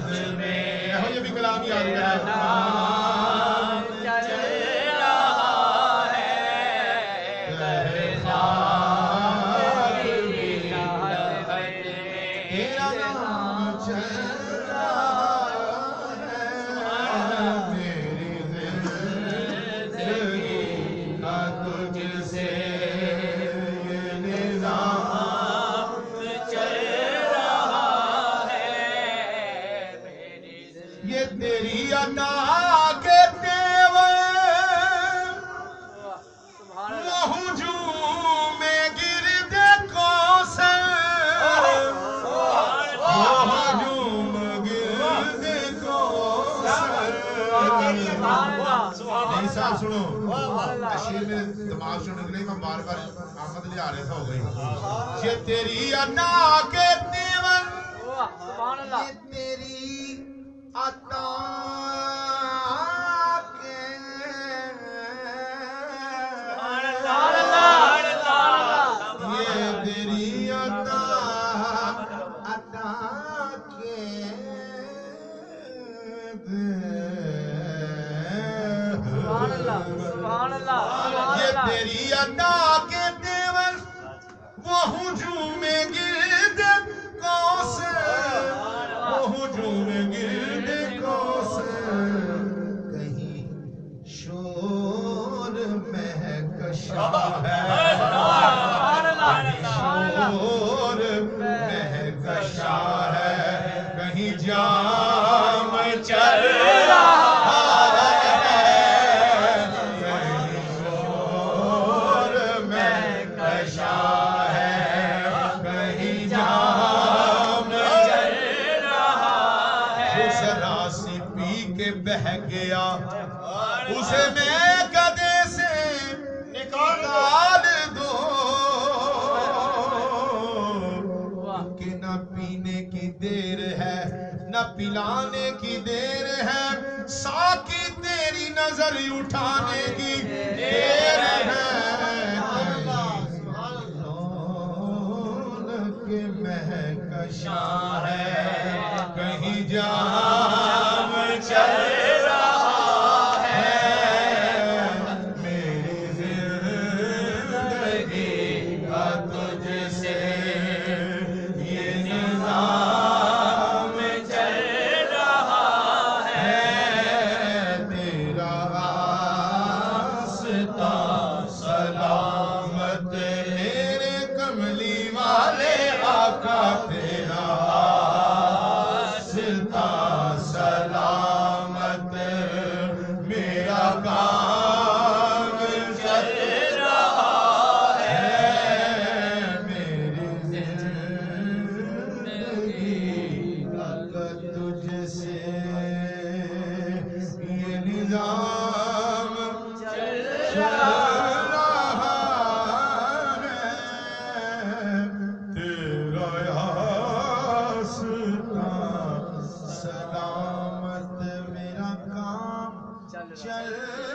یہ بھی کلام یاد کرنا سنو شیر میرے دماغ سننے کے لیے میں بار بار آمد لے آ رہے تھا ہو گئی یہ تیری انا کے دیون یہ تیری عطا کے یہ تیری عطا کے یہ تیری عطا کے دیور وہ ہجوم گرد کوثر وہ ہجوم گرد کوثر کہیں شور مہکشا ہے شور مہکشا ہے کہیں جام چل رہا بہ گیا اسے میں گدے سے نکال دو کہ نہ پینے کی دیر ہے نہ پلانے کی دیر ہے ساقی تیری نظر اٹھانے کی دیر ہے کہ مہکشاں ہے کہیں جام چل سلامت میرا کام چل